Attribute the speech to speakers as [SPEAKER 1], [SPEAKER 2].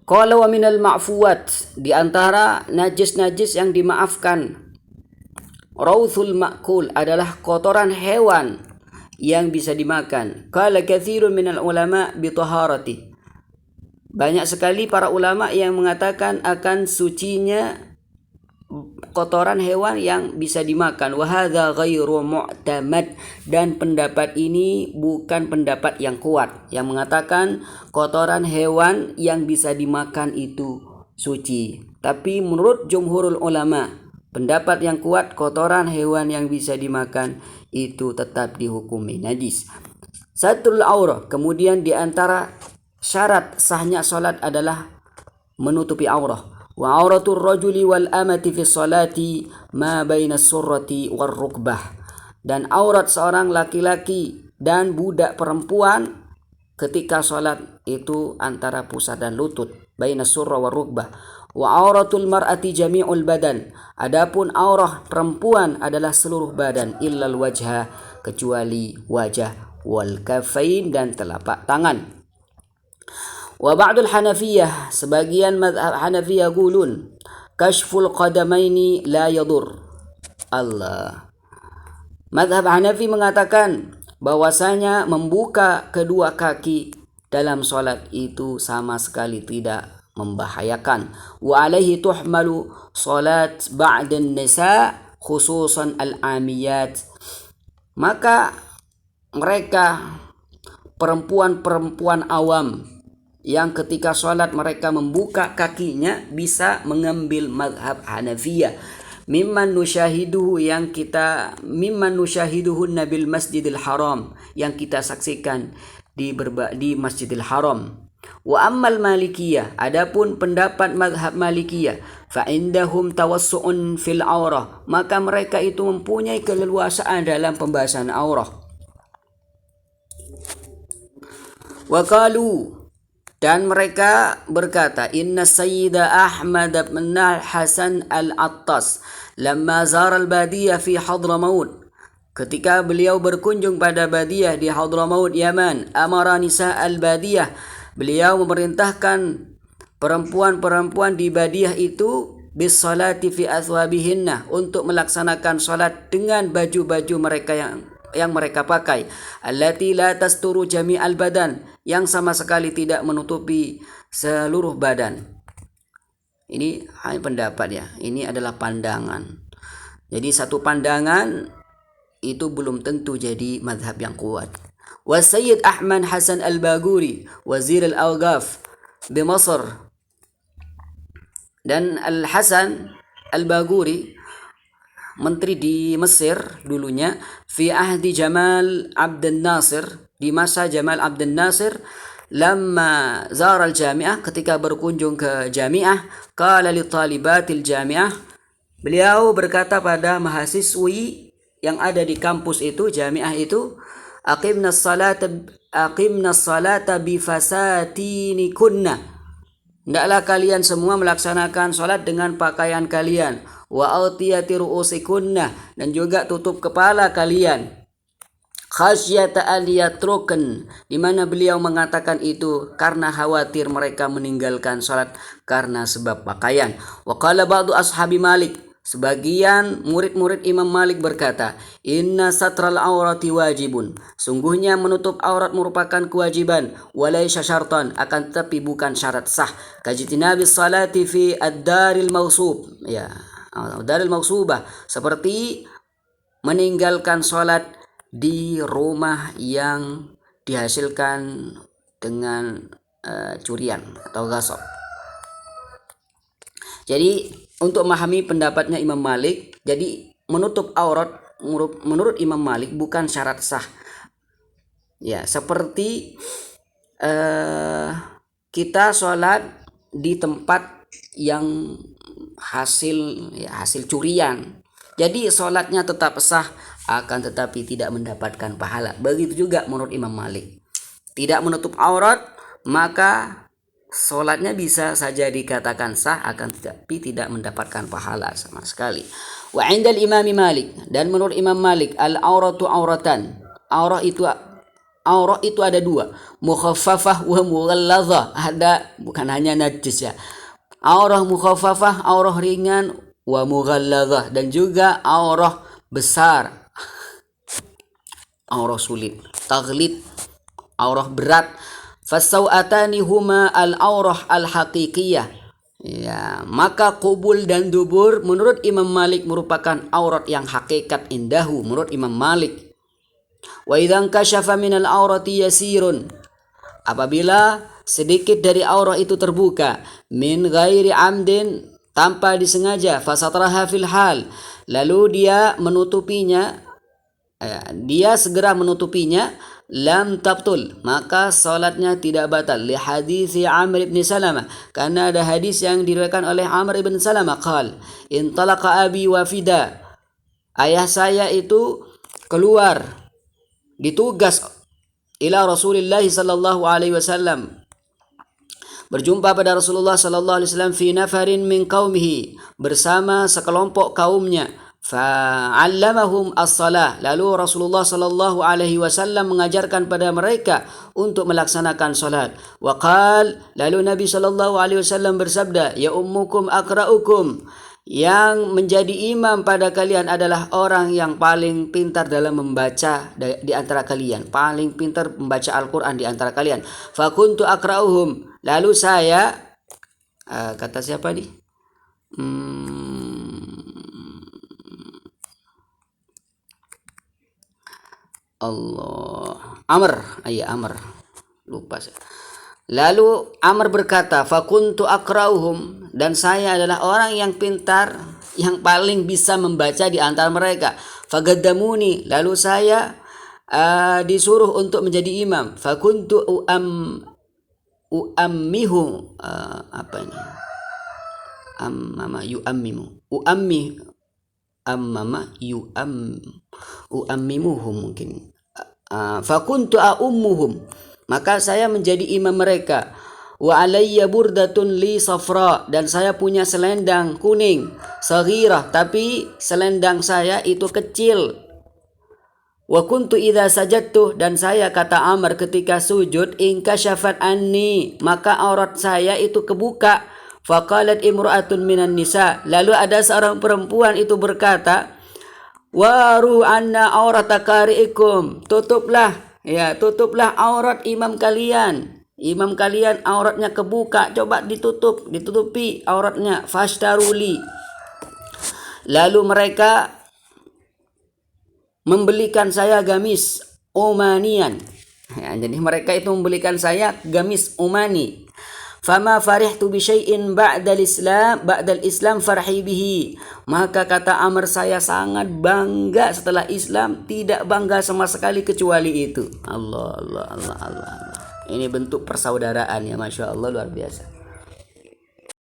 [SPEAKER 1] Qala wa minal ma'fuwat, di antara najis-najis yang dimaafkan, rauthul ma'kul, adalah kotoran hewan yang bisa dimakan. Qala katsirun minal ulama bi taharati. Banyak sekali para ulama yang mengatakan akan sucinya kotoran hewan yang bisa dimakan. Wa hadza ghairu mu'tamad, dan pendapat ini bukan pendapat yang kuat yang mengatakan kotoran hewan yang bisa dimakan itu suci. Tapi menurut jumhurul ulama, pendapat yang kuat, kotoran hewan yang bisa dimakan itu tetap dihukumi najis. Satrul aurah, kemudian di antara syarat sahnya salat adalah menutupi aurah. Wa auratul rajuli wal amati fi salati ma baina surrati war rukbah, dan aurat seorang laki-laki dan budak perempuan ketika salat itu antara pusar dan lutut, baina surra war rukbah. Wa auratul mar'ati jami'ul badan, adapun aurah perempuan adalah seluruh badan, illal wajha, kecuali wajah, wal kafain, dan telapak tangan. Wa ba'dul Hanafiyah, sebagian mazhab Hanafiyah gulun kashful qadamaini la yadur. Allah. Mazhab Hanafi mengatakan bahwasanya membuka kedua kaki dalam salat itu sama sekali tidak membahayakan. Wa alaihi tuhmalu salat ba'dan nisa khususan al-amiyat. Maka mereka perempuan-perempuan awam yang ketika sholat mereka membuka kakinya bisa mengambil mazhab Hanafiyah. Mimman nusyahiduhu nabil masjidil haram, yang kita saksikan di Masjidil Haram. Wa ammal malikiyah, adapun pendapat mazhab malikiyah, fa indahum tawassu'un fil aurah, maka mereka itu mempunyai keleluasaan dalam pembahasan aurah. Wa qalu, dan mereka berkata, inna sayyida Ahmad bin Hasan al-Attas lamma zara al-badiyah fi Hadramaut, ketika beliau berkunjung pada badiyah di Hadramaut Yaman, amara nisa al-badiyah, beliau memerintahkan perempuan-perempuan di badiyah itu bis salati fi athwabihinna, untuk melaksanakan salat dengan baju-baju mereka yang mereka pakai, allati la tasturu jami'al badan, yang sama sekali tidak menutupi seluruh badan. Ini hanya pendapat ya, ini adalah pandangan. Jadi satu pandangan itu belum tentu jadi mazhab yang kuat. Wa Sayyid Ahmad Hasan al-Baguri, wazir al-awqaf di Mesir, dan Al-Hasan al-Baguri, menteri di Mesir dulunya, fi ahdi Jamal Abdel Nasir, di masa Jamal Abdel Nasir, lamma zara al-jami'ah, ketika berkunjung ke jami'ah, qala li talibatil jami'ah, beliau berkata pada mahasiswi yang ada di kampus itu, jami'ah itu, aqimna salata bi fasatinikunna, hendaklah kalian semua melaksanakan salat dengan pakaian kalian, wa autiyati ru'usikunna, dan juga tutup kepala kalian, khasyata aliyatrukan, di mana beliau mengatakan itu karena khawatir mereka meninggalkan salat karena sebab pakaian. Wa qala ba'du ashabi Malik, sebagian murid-murid Imam Malik berkata, inna satral aurati wajibun, sungguhnya menutup aurat merupakan kewajiban, walaysa syartan, akan tetapi bukan syarat sah, kajtinabis salati fi ad-daril mausub, ya, daril mausubah, seperti meninggalkan salat di rumah yang dihasilkan dengan curian atau ghasab. Jadi untuk memahami pendapatnya Imam Malik, jadi menutup aurat menurut Imam Malik bukan syarat sah. Ya, seperti kita sholat di tempat yang hasil curian, jadi sholatnya tetap sah, akan tetapi tidak mendapatkan pahala. Begitu juga menurut Imam Malik, tidak menutup aurat maka sholatnya bisa saja dikatakan sah, akan tetapi tidak mendapatkan pahala sama sekali. Wa indal Imam Malik, dan menurut Imam Malik, al auratu auratan, aurah itu Aurah itu ada dua, mukhaffafah wa mughalladzah. Ada, bukan hanya najis ya. Aurah mukhaffafah, aurah ringan, wa mughalladzah, dan juga aurah besar, aurah sulit, taghlid, aurah berat. Fasawatani huma al-aurah al-haqiqiyah. Ya, maka kubul dan dubur menurut Imam Malik merupakan aurat yang hakikat indahu menurut Imam Malik. Wa idzan kasyafa minal aurati yasirun, apabila sedikit dari aurat itu terbuka, min ghairi amdin, tanpa disengaja, fasatraha fil hal, lalu dia menutupinya, dia segera menutupinya, lam tabtul, maka salatnya tidak batal. Li hadis Amr ibn Salamah, karena ada hadis yang diriwayatkan oleh Amr ibn Salamah, qal intalaqa abi wa fida, ayah saya itu keluar ditugas ila Rasulullah sallallahu alaihi wasallam, berjumpa pada Rasulullah sallallahu alaihi wasallam, fi nafarin min qaumihi, bersama sekelompok kaumnya. Fa'allamahum as-salah, lalu Rasulullah sallallahu alaihi wasallam mengajarkan pada mereka untuk melaksanakan salat. Wa qal, lalu Nabi sallallahu alaihi wasallam bersabda, ya ummukum aqra'ukum, yang menjadi imam pada kalian adalah orang yang paling pintar dalam membaca di antara kalian, paling pintar membaca Al-Qur'an di antara kalian. Fa kuntu aqra'uhum, lalu saya kata siapa nih? Amr, lupa saya. Lalu Amr berkata, fakuntu akrauhum, dan saya adalah orang yang pintar, yang paling bisa membaca di antara mereka. Fagaddamuni, lalu saya disuruh untuk menjadi imam. Fakuntu uammihu, apa ini? Uammimuhum mungkin. Fakuntu ummuhum, maka saya menjadi imam mereka. Wa alayya burdatun li safra, dan saya punya selendang kuning, saghirah, tapi selendang saya itu kecil. Wa kuntu idza sajadtu, dan saya, kata Amr, ketika sujud, inkashafat anni, maka aurat saya itu kebuka. Faqalat imra'atun minan nisa, lalu ada seorang perempuan itu berkata, waru anna aurata qari'ikum, tutuplah aurat imam kalian auratnya kebuka, coba ditutupi auratnya. Fashtaruli, lalu mereka membelikan saya gamis umanian, ya, jadi mereka itu membelikan saya gamis umani. Fama farihtu bi syai'in ba'dal Islam farhi bihi, maka kata Amr, saya sangat bangga setelah Islam, tidak bangga sama sekali kecuali itu. Allah. Ini bentuk persaudaraan ya, Masya Allah, luar biasa.